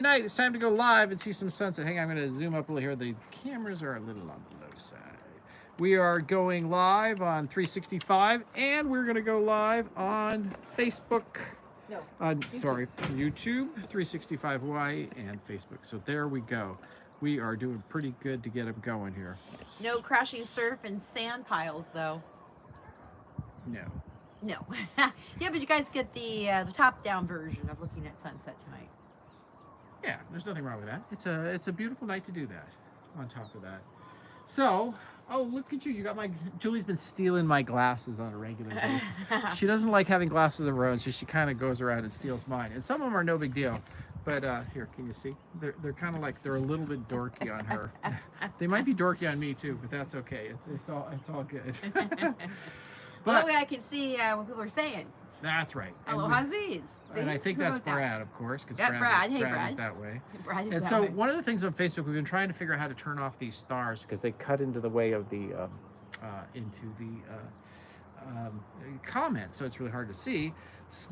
Night. It's time to go live and see some sunset. Hang on, I'm going to zoom up a little here. The cameras are a little on the low side. We are going live on 365, and we're going to go live on Facebook. No. Sorry, YouTube, 365 Hawaii, and Facebook. So there we go. We are doing pretty good to get them going here. No crashing surf and sand piles, though. No. No. Yeah, but you guys get the top-down version of looking at sunset tonight. Yeah, there's nothing wrong with that. It's a beautiful night to do that. On top of that, so look at you. You got Julie's been stealing my glasses on a regular basis. She doesn't like having glasses of her own, so she kind of goes around and steals mine. And some of them are no big deal, but here, can you see? They're kind of like they're a little bit dorky on her. They might be dorky on me too, but that's okay. It's all good. But that way I can see what people are saying. That's right. Aloha Z's. And I think that's Brad, of course, because Brad is that way. Brad is and that so way. One of the things on Facebook, we've been trying to figure out how to turn off these stars because they cut into the way of the comments, so it's really hard to see.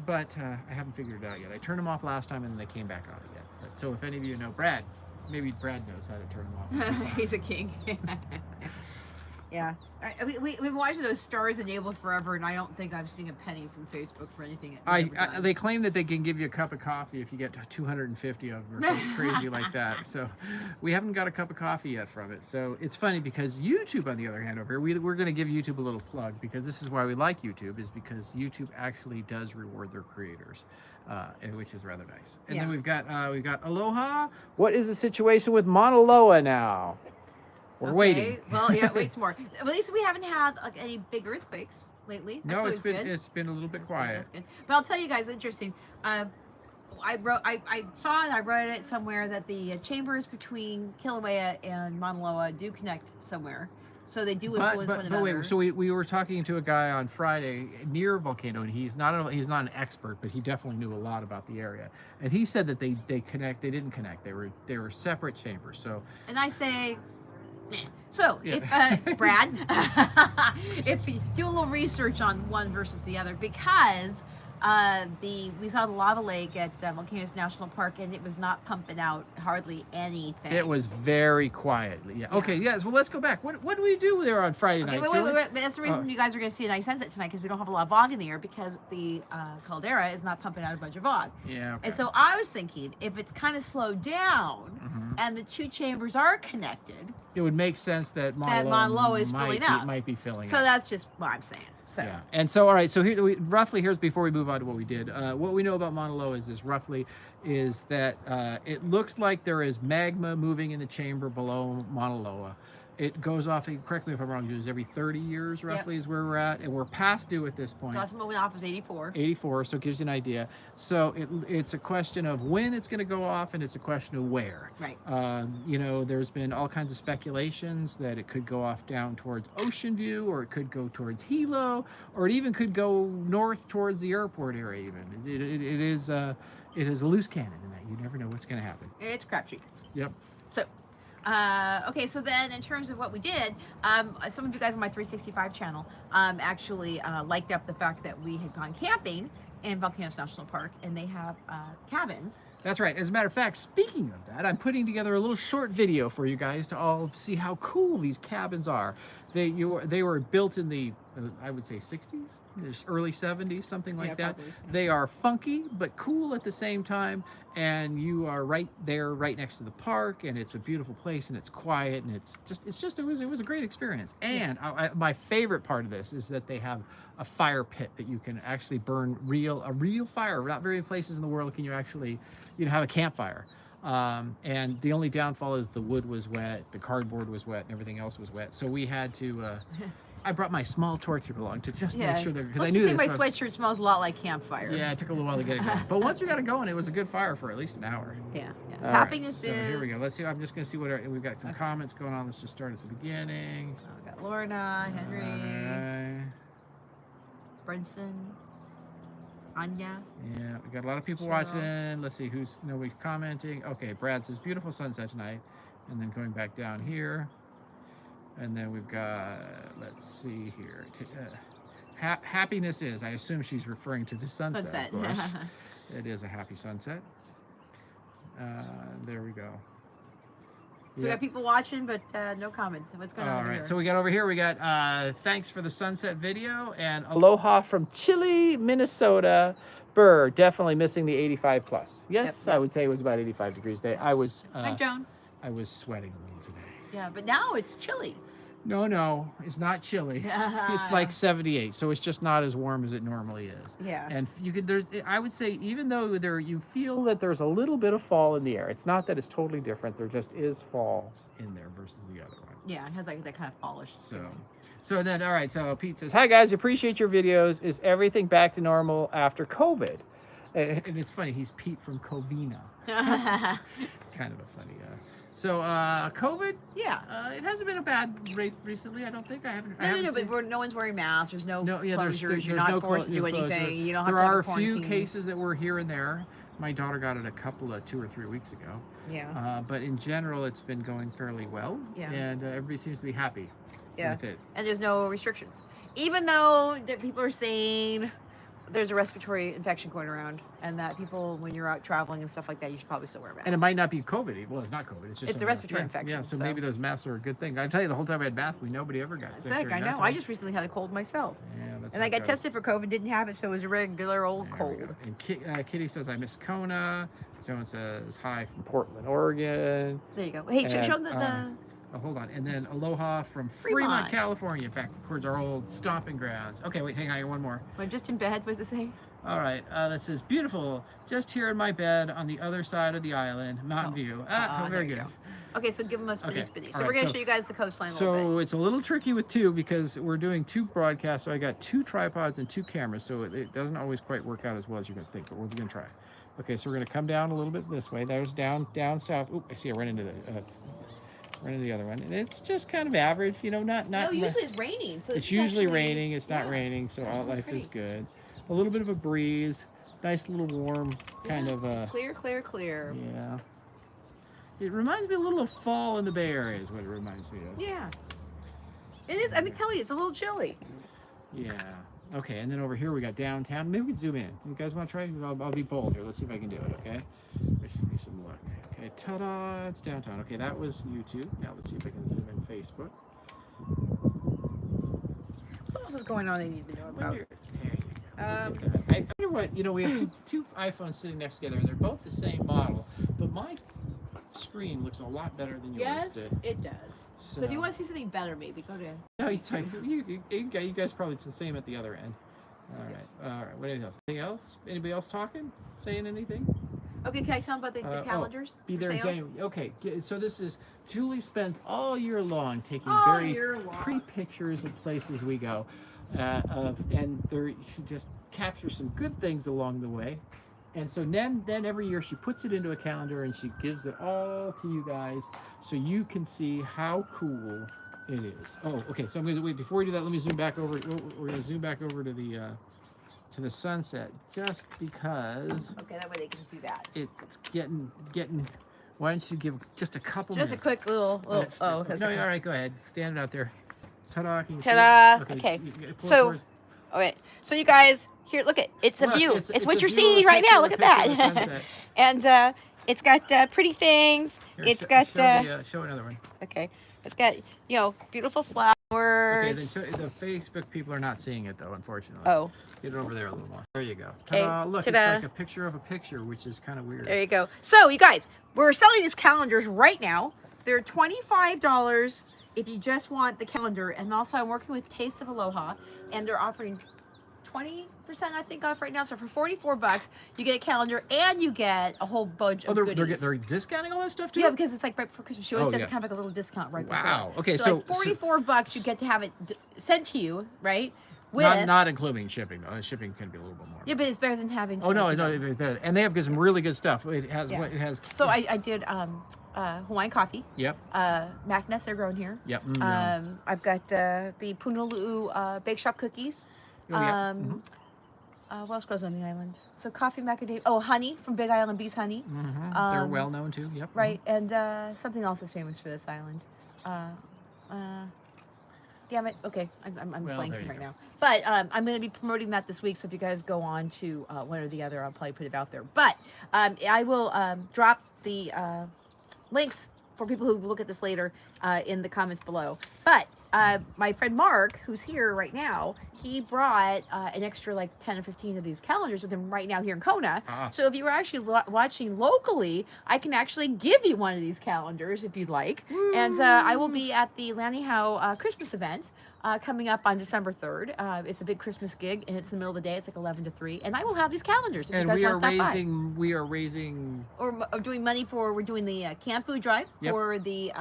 But I haven't figured it out yet. I turned them off last time, and then they came back on again. But, so if any of you know Brad, maybe Brad knows how to turn them off. He's a king. Yeah. We've been watching those stars enabled forever, and I don't think I've seen a penny from Facebook for anything. They claim that they can give you a cup of coffee if you get 250 of them or something crazy like that. So we haven't got a cup of coffee yet from it. So it's funny because YouTube, on the other hand, over here, we're going to give YouTube a little plug because this is why we like YouTube, is because YouTube actually does reward their creators, which is rather nice. And then we've got Aloha. What is the situation with Mauna Loa now? We're waiting. Well, yeah, wait some more. At least we haven't had any big earthquakes lately. That's no, it's been a little bit quiet. That's good. But I'll tell you guys, interesting. I saw and I read it somewhere that the chambers between Kilauea and Mauna Loa do connect somewhere. So they do influence one another. Wait, so we were talking to a guy on Friday near a volcano, and he's not an expert, but he definitely knew a lot about the area. And he said that they didn't connect. They were separate chambers. So. And I say. So, if Brad, if you do a little research on one versus the other, because we saw the lava lake at Volcanoes National Park, and it was not pumping out hardly anything. It was very quietly. Yeah. Okay. Yes. Well, let's go back. What do we do there on Friday night? Wait. That's the reason you guys are going to see a nice sunset tonight, because we don't have a lot of fog in the air because the caldera is not pumping out a bunch of fog. Yeah. Okay. And so I was thinking, if it's kind of slowed down and the two chambers are connected, it would make sense that Mauna Loa is filling up. Might be filling up. So that's just what I'm saying. So. Yeah, and so all right, so here's before we move on to what we did. What we know about Mauna Loa is that it looks like there is magma moving in the chamber below Mauna Loa. It goes off, correct me if I'm wrong, Jules, every 30 years roughly is where we're at, and we're past due at this point. Last one went off was 84. 84, so it gives you an idea. So it's a question of when it's going to go off, and it's a question of where. Right. There's been all kinds of speculations that it could go off down towards Ocean View, or it could go towards Hilo, or it even could go north towards the airport area even. It is a loose cannon in that. You never know what's going to happen. It's crapshoot. Yep. So. Okay, so then in terms of what we did, some of you guys on my 365 channel actually liked up the fact that we had gone camping in Volcanoes National Park, and they have cabins. That's right. As a matter of fact, speaking of that, I'm putting together a little short video for you guys to all see how cool these cabins are. They were built in the, I would say 60s, early 70s, something like that. Probably. They are funky but cool at the same time, and you are right there, right next to the park, and it's a beautiful place, and it's quiet, and it was a great experience. And my favorite part of this is that they have a fire pit that you can actually burn a real fire. Not very many places in the world can you actually have a campfire. And the only downfall is the wood was wet, the cardboard was wet, and everything else was wet. So we had to, I brought my small torch along to just make sure that, because I knew this. My sweatshirt smells a lot like campfire. Yeah, it took a little while to get it going. But once we got it going, it was a good fire for at least an hour. Yeah. Happiness is. So here we go. Let's see. I'm just going to see we've got some comments going on. Let's just start at the beginning. We got Lorna, Henry, Brunson. Anya. Yeah, we got a lot of people watching. Let's see who's nobody's commenting. Okay, Brad says beautiful sunset tonight, and then going back down here, and then we've got let's see here. Happiness is. I assume she's referring to the sunset. Of course. It is a happy sunset. There we go. So we got people watching, but no comments. What's going on All over right, here? so we got over here, we got thanks for the sunset video and aloha from Chile, Minnesota. Burr, definitely missing the 85 plus. Yes, Yep. I would say it was about 85 degrees today. I was Hi, Joan. I was sweating a little today. Yeah, but now it's chilly. No, it's not chilly. It's like 78, so it's just not as warm as it normally is. Yeah. And you could, I would say, even though you feel that there's a little bit of fall in the air. It's not that it's totally different. There just is fall in there versus the other one. Yeah, it has like that kind of polish. So then, all right. So Pete says, "Hi guys, appreciate your videos. Is everything back to normal after COVID?" And it's funny. He's Pete from Covina. Kind of a funny. So COVID, Yeah. it hasn't been a bad rate recently. I don't think I haven't. No, but no one's wearing masks. There's no closures. There's You're not no forced to do closure. anything. You don't have There to are have a a few quarantine. cases that were here and there. My daughter got it a couple of 2 or 3 weeks ago. Yeah. But in general, it's been going fairly well. Yeah. And everybody seems to be happy with it. And there's no restrictions. Even though people are saying there's a respiratory infection going around, and that people, when you're out traveling and stuff like that, you should probably still wear a mask. And it might not be COVID. Well, it's not COVID. It's just It's a respiratory infection. Yeah, so maybe those masks are a good thing. I tell you, the whole time I had masks, nobody ever got sick. I know. I just recently had a cold myself. Yeah, that's and I got tested for COVID, didn't have it, so it was a regular old cold. And Kitty says, I miss Kona. Joan says, hi from Portland, Oregon. There you go. Hey, And, show them the oh, hold on. And then aloha from Fremont, California, back towards our old stomping grounds. Okay, wait, hang on, I got one more. Well, just in bed, what does it say? All right, that says, beautiful, just here in my bed on the other side of the island, Mountain View. Very good. Okay, so give them a spinny spinny. So all we're right, going to show you guys the coastline a little bit. So it's a little tricky with two because we're doing 2 broadcasts. So I got 2 tripods and 2 cameras. So it doesn't always quite work out as well as you're going to think, but we're going to try. Okay, so we're going to come down a little bit this way. There's down south. Oop, I see I ran into the other one. And it's just kind of average, not. No, usually it's raining. So it's usually raining. It's not raining, so all life is good. A little bit of a breeze. Nice little warm kind of it's clear. Yeah. It reminds me a little of fall in the Bay Area is what it reminds me of. Yeah. It is. I mean, tell you, it's a little chilly. Yeah. Okay, and then over here we got downtown. Maybe we can zoom in. You guys want to try? I'll be bold here. Let's see if I can do it, okay? Give me some luck. Okay, ta-da, it's downtown. Okay, that was YouTube. Now let's see if I can zoom in Facebook. What else is going on that you need to know about? I wonder what, we have two iPhones sitting next together, and they're both the same model, but my screen looks a lot better than yours Yes, did. it does. So if you want to see something better, maybe go to... No, you guys probably it's the same at the other end. All right. What else? Anything else? Anybody else talking? Saying anything? Okay, can I tell them about the calendars? Be there in January. Okay, so this is Julie spends all year long taking pretty pictures of places we go, and she just captures some good things along the way, and so then every year she puts it into a calendar and she gives it all to you guys so you can see how cool it is. Oh, okay. So I'm going to wait before we do that. Let me zoom back over. We're going to zoom back over to the sunset just because. Okay, that way they can do that. It's getting. Why don't you give just a couple minutes? Just a quick little. No, all right. Go ahead. Stand it out there. Ta-da! Can you Ta-da! See it? Okay. So, so you guys here. Look at it's a view. It's what you're seeing right now. Look at that. And it's got pretty things. It's got. Show another one. Okay. It's got beautiful flowers. Okay, then the Facebook people are not seeing it though, unfortunately. Oh. Get it over there a little more. There you go. Okay. Look, it's like a picture of a picture, which is kind of weird. There you go. So you guys, we're selling these calendars right now. They're $25 if you just want the calendar, and also I'm working with Taste of Aloha, and they're offering 20% I think off right now. So for $44, you get a calendar and you get a whole bunch of goodies. They're discounting all that stuff too? Yeah, because it's like right before Christmas. She always does kind of like a little discount right before. Wow. Okay, so like $44, you get to have it sent to you, right? With, not including shipping though. Shipping can be a little bit more. Yeah, but it's better than having. Oh no, it's better. And they have some really good stuff. It has what it has. So I did Hawaiian coffee. Yep. Mac nuts are grown here. Yep. I've got the Punaluu bake shop cookies. What else grows on the island? So coffee, macadamia. Oh, honey from Big Island Bees honey. They're well known too. Yep. Right, and something else is famous for this island. Damn it. Okay, I'm Well, there blanking you right go. now. But I'm going to be promoting that this week. So if you guys go on to one or the other, I'll probably put it out there. But I will drop the links for people who look at this later in the comments below. But my friend Mark, who's here right now, he brought an extra like 10 or 15 of these calendars with him right now here in Kona. Ah. So if you were actually watching locally, I can actually give you one of these calendars if you'd like. And I will be at the Lanny Howe Christmas event coming up on December 3rd. It's a big Christmas gig, and it's in the middle of the day. It's like 11 to 3. And I will have these calendars if And you guys we are want to stop by. raising Or doing money for, we're doing the camp food drive Yep. for the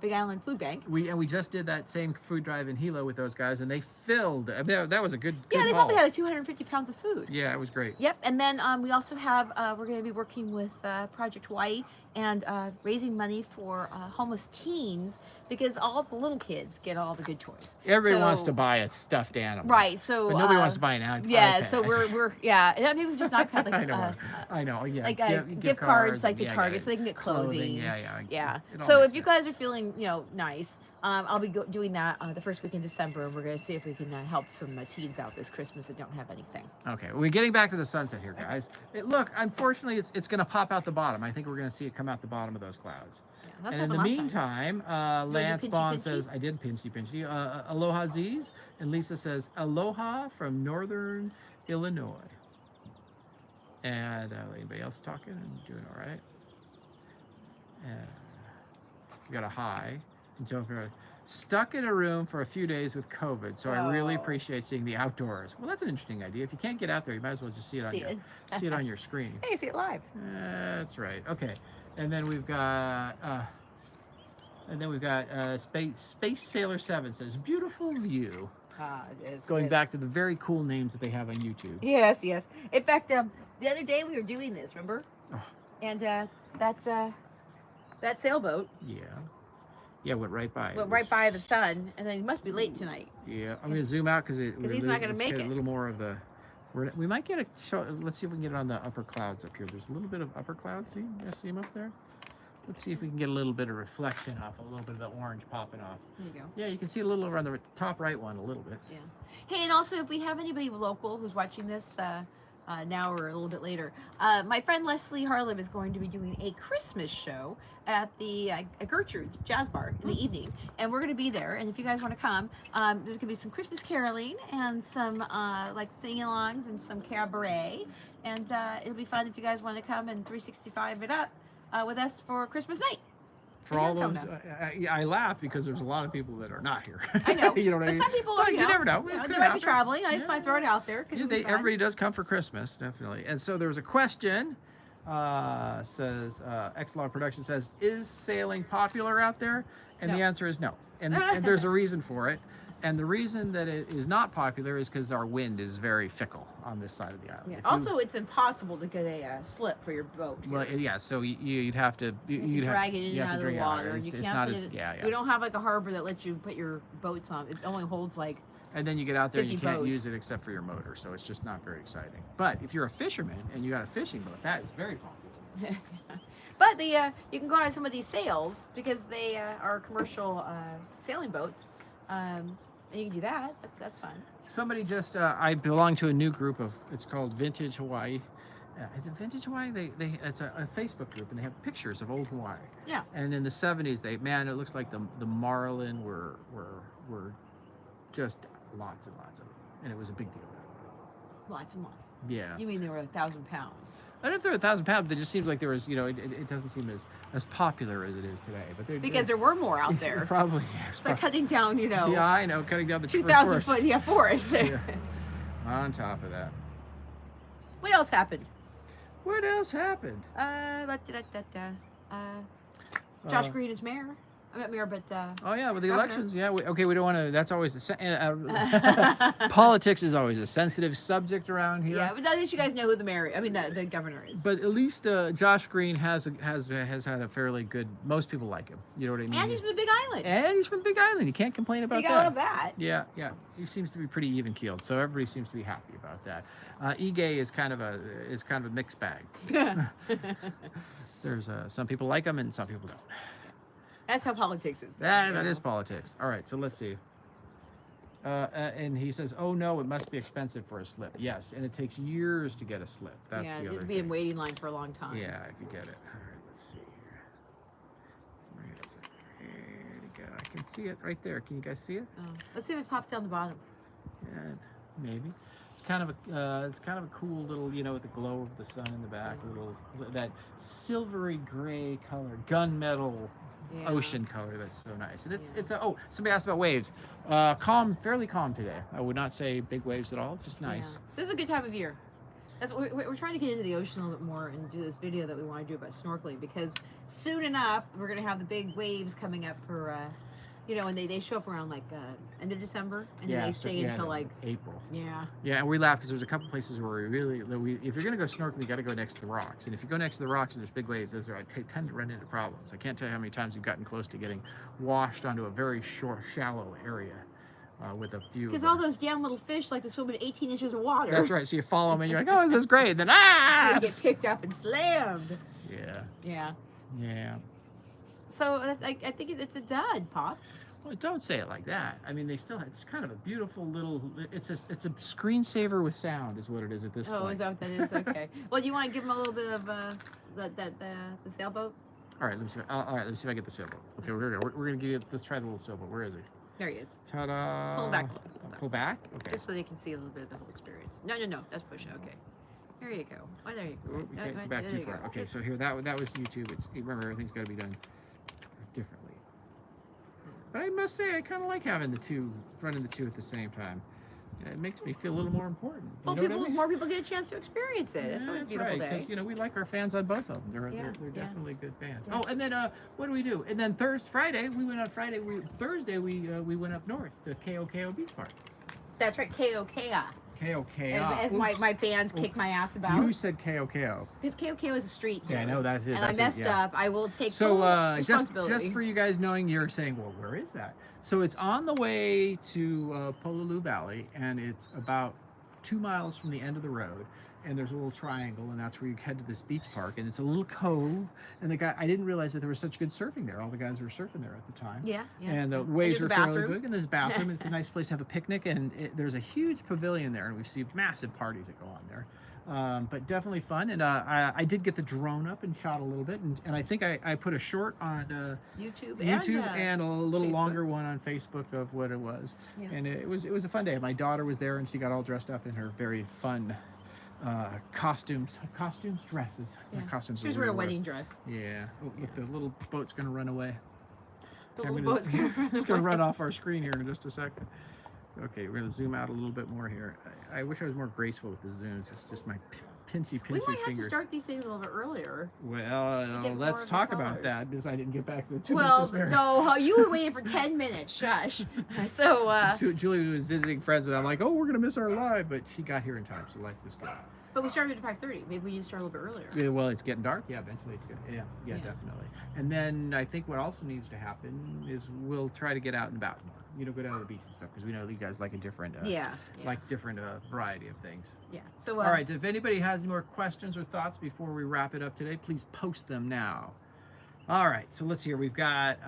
Big Island Food Bank. we just did that same food drive in Hilo with those guys, and they filled. I mean, that was a good Yeah, they haul. probably had like 250 pounds of food. Yeah, it was great. Yep, and then we also have, we're going to be working with Project Hawaii and raising money for homeless teens because all the little kids get all the good toys. Everybody wants So- to buy a stuffed animal. Right, so... But nobody wants to buy an iPad. Yeah, so we're yeah, and maybe just not like... I know, yeah. like gift cards like to yeah, Target so they can get clothing. Yeah. Yeah. It all So makes if you sense. guys are feeling, nice, I'll be doing that the first week in December, and we're going to see if we can help some teens out this Christmas that don't have anything. Okay, we're getting back to the sunset here, guys. Look, unfortunately, it's going to pop out the bottom. I think we're going to see it come out the bottom of those clouds. Yeah, that's And in the what happened last time. meantime, Lance pinchy Bond pinchy? says, I did pinchy. Aloha Z's. And Lisa says, aloha from Northern Illinois. And anybody else talking and doing all right? We got a hi. And Joe Ferreira, stuck in a room for a few days with COVID, so I really Oh. appreciate seeing the outdoors. Well, that's an interesting idea. If you can't get out there, you might as well just see it on see it on your screen. Hey, see it live. That's right. Okay, and then we've got Space Sailor 7 says beautiful view. It's Going good. back to the very cool names that they have on YouTube. Yes. In fact, the other day we were doing this, remember? Oh. And that sailboat Yeah, went right by. went right by the sun, and then he must be late tonight. Yeah, I'm gonna zoom out because he's not gonna make a it. little more of the. We might get a show. Let's see if we can get it on the upper clouds up here. There's a little bit of upper clouds. See, you guys see them up there? Let's see if we can get a little bit of reflection off, a little bit of the orange popping off. There you go. Yeah, you can see a little over on the top right one, a little bit. Yeah. Hey, and also if we have anybody local who's watching this now or a little bit later, my friend Leslie Harlem is going to be doing a Christmas show at the Gertrude's Jazz Bar in the evening, and we're going to be there. And if you guys want to come, there's going to be some Christmas caroling and some like sing-alongs and some cabaret, and it'll be fun if you guys want to come and 365 it up with us for Christmas night. For all those, I laugh because there's a lot of people that are not here. I know, You know what but I mean? some people Well, are, you never know. It they could might be happen. traveling. I just want to throw it out there. 'Cause Yeah, it'll be fun. everybody does come for Christmas, definitely. And so there was a question. Says Xlog Production says, is sailing popular out there? And the No. answer is no. And there's a reason for it. And the reason that it is not popular is because our wind is very fickle on this side of the island. Yeah. If you- Also, it's impossible to get a slip for your boat. here. well, yeah. So you'd have to You you'd have, drag it in you and have out to of the drag it out. water. It's You it's can't not put as it, yeah. We don't have like a harbor that lets you put your boats on. It only holds like. And then you get out there and you 50 can't boats. use it except for your motor, so it's just not very exciting. But if you're a fisherman and you got a fishing boat, that is very popular. But you can go on some of these sails because they are commercial sailing boats. And you can do that. That's fun. Somebody just I belong to a new group of it's called Vintage Hawaii. Is it Vintage Hawaii? It's a Facebook group and they have pictures of old Hawaii. Yeah. And in the 70s, it looks like the marlin were just lots and lots of them, and it was a big deal. Lots and lots. Yeah. You mean they were 1,000 pounds? I don't know if they're 1,000 pounds, but it just seems like there was, it doesn't seem as popular as it is today. But Because there were more out there. Probably, yes. It's like cutting down, Yeah, I know, cutting down the 2,000 forest. foot forest. Yeah. On top of that. What else happened? What else happened? Josh Green is mayor. I'm not mayor, but Oh yeah, with the Governor. elections. Yeah, we don't want to. That's always politics is always a sensitive subject around here. yeah, but at least you guys know who the mayor. I mean, the governor is. But at least Josh Green has had a fairly good. Most people like him. You know what I mean? And he's from the Big Island. And he's from Big Island. You can't complain about You gotta love that. that. Yeah. He seems to be pretty even keeled, so everybody seems to be happy about that. Ige is kind of a mixed bag. There's some people like him and some people don't. That's how politics is. That is politics. All right, so let's see. And he says, "Oh no, it must be expensive for a slip." Yes, and it takes years to get a slip. That's Yeah, the you other have to be in thing. waiting line for a long time. Yeah, if you get it. All right, let's see here. Where is it? There you go. I can see it right there. Can you guys see it? Oh. Let's see if it pops down the bottom. Yeah, maybe. It's kind of a cool little, with the glow of the sun in the back, little that silvery gray color, gunmetal Yeah. ocean color. That's so nice. And Yeah. somebody asked about waves. Calm, fairly calm today. I would not say big waves at all. Just nice. Yeah. This is a good time of year. That's what we're trying to get into the ocean a little bit more and do this video that we want to do about snorkeling, because soon enough we're gonna have the big waves coming up for and they show up around like end of December, and then they stay until like April. Yeah. Yeah, and we laugh because there's a couple places where if you're gonna go snorkeling, you got to go next to the rocks. And if you go next to the rocks and there's big waves, those tend to run into problems. I can't tell you how many times we've gotten close to getting washed onto a very shallow area with a few. Because all those damn little fish like to swim in 18 inches of water. That's right. So you follow them and you're like, oh, this is great. And then you get picked up and slammed. Yeah. Yeah. Yeah. So I think it's a dud, Pop. Well, don't say it like that. I mean, it's kind of a beautiful little. It's a screensaver with sound, is what it is at this point. Oh, is that what that is? Okay. Well, do you want to give them a little bit of the sailboat? All right, let me see. Let me see if I get the sailboat. Okay, we're gonna give you. Let's try the little sailboat. Where is it? There he is. Ta-da! Pull back. Pull back. Okay. Just so they can see a little bit of the whole experience. No. That's push it. Okay. There you go. Oh, there you go. We can't go back too far. Okay, so here that was YouTube. Remember, everything's got to be done differently. But I must say, I kind of like having running the two at the same time. It makes me feel a little more important. Well, more people get a chance to experience it. It's always a beautiful day. Because we like our fans on both of them. They're definitely good fans. Yeah. Oh, and then what do we do? And then Friday we went on Friday. Thursday we went up north to KOKO Beach Park. That's right, KOKO. KOKO. As my fans kick my ass about. You said KOKO. Because KOKO is a street here. Yeah, I know that's it. And I messed up. I will take full responsibility. just for you guys knowing, you're saying, well, where is that? So it's on the way to Pololu Valley, and it's about 2 miles from the end of the road. And there's a little triangle, and that's where you head to this beach park. And it's a little cove. And I didn't realize that there was such good surfing there. All the guys were surfing there at the time. Yeah. And the waves were fairly good. And there's a bathroom. And it's a nice place to have a picnic. And there's a huge pavilion there, and we see massive parties that go on there. But definitely fun. And I did get the drone up and shot a little bit. And I think I put a short on YouTube and a little Facebook. Longer one on Facebook of what it was. Yeah. And it was a fun day. My daughter was there, and she got all dressed up in her very fun dresses. Yeah. Costumes. She was wearing a wedding dress. Yeah. Oh, look, the little boat's gonna run away. It's gonna run off our screen here in just a second. Okay, we're gonna zoom out a little bit more here. I wish I was more graceful with the zooms. It's just my pinchy We might have fingers. to start these things a little bit earlier. Well, let's talk about that, because I didn't get back to no, you were waiting for 10 minutes. Shush. So Julie was visiting friends, and I'm like, oh, we're gonna miss our live, but she got here in time, so life is good. But we started at 5:30. Maybe we need to start a little bit earlier. Yeah, well, it's getting dark. Yeah, eventually it's good. Yeah, definitely. And then I think what also needs to happen is we'll try to get out and about more. Go down to the beach and stuff, because we know you guys like a different, different variety of things. Yeah. So. All right. If anybody has any more questions or thoughts before we wrap it up today, please post them now. All right. So let's hear. We've got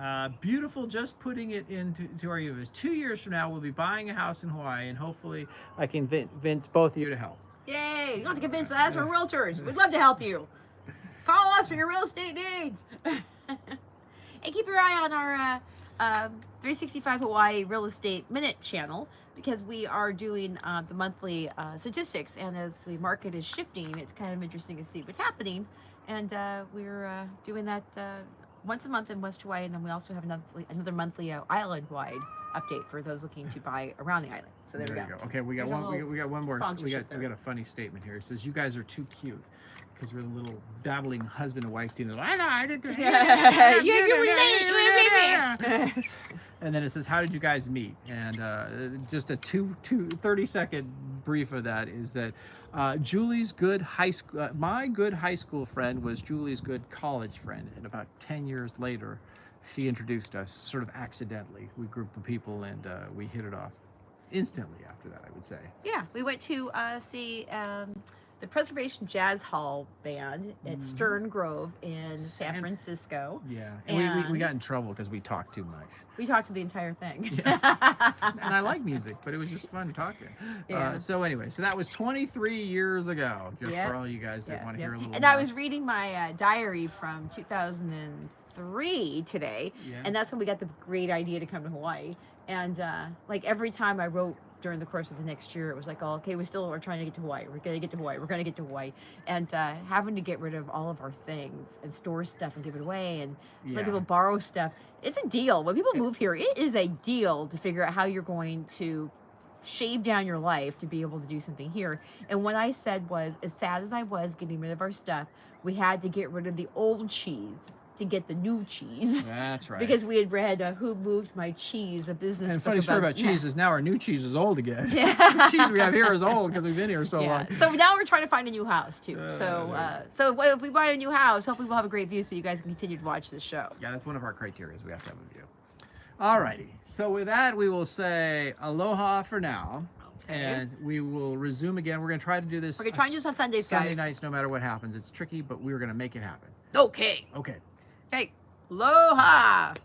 beautiful. Just putting it into our universe. 2 years from now, we'll be buying a house in Hawaii, and hopefully, I can convince both of you to help. Yay! You don't have to convince us. We're realtors. We'd love to help you. Call us for your real estate needs. And keep your eye on our 365 Hawaii Real Estate Minute channel, because we are doing the monthly statistics. And as the market is shifting, it's kind of interesting to see what's happening. And we're doing that once a month in West Hawaii. And then we also have another monthly island-wide update for those looking to buy around the island. So there we go. Okay, we got one more. We got a funny statement here. It says, "You guys are too cute," because we're the little babbling husband and wife team. I did this. And then it says, "How did you guys meet?" And just a 30-second brief of that is that Julie's good high school, my good high school friend was Julie's good college friend, and about 10 years later, she introduced us sort of accidentally. We group of people, and we hit it off instantly after that, I would say. Yeah, we went to see the Preservation Jazz Hall Band at Stern Grove in San Francisco. Yeah, and we got in trouble because we talked too much. We talked to the entire thing. Yeah. And I like music, but it was just fun talking. Yeah. So anyway, so that was 23 years ago, just for all you guys that want to hear a little And more. I was reading my diary from 2003 today, and that's when we got the great idea to come to Hawaii. And like every time I wrote during the course of the next year, it was like, oh, okay, we're trying to get to Hawaii. We're going to get to Hawaii. We're going to get to Hawaii. And having to get rid of all of our things and store stuff and give it away and let people borrow stuff. It's a deal. When people move here, it is a deal to figure out how you're going to shave down your life to be able to do something here. And what I said was, as sad as I was getting rid of our stuff, we had to get rid of the old cheese to get the new cheese. That's right. Because we had read Who Moved My Cheese, a business. And funny story about cheese is now our new cheese is old again. Yeah. The cheese we have here is old because we've been here so long. So now we're trying to find a new house too. So if we buy a new house, hopefully we'll have a great view so you guys can continue to watch the show. Yeah, that's one of our criteria. We have to have a view. Alrighty. So with that, we will say aloha for now. And we will resume again. We're going to try to do this. We're going to try and do this on Sundays, guys. Sunday nights, no matter what happens. It's tricky, but we're going to make it happen. Okay. Okay. Hey, aloha.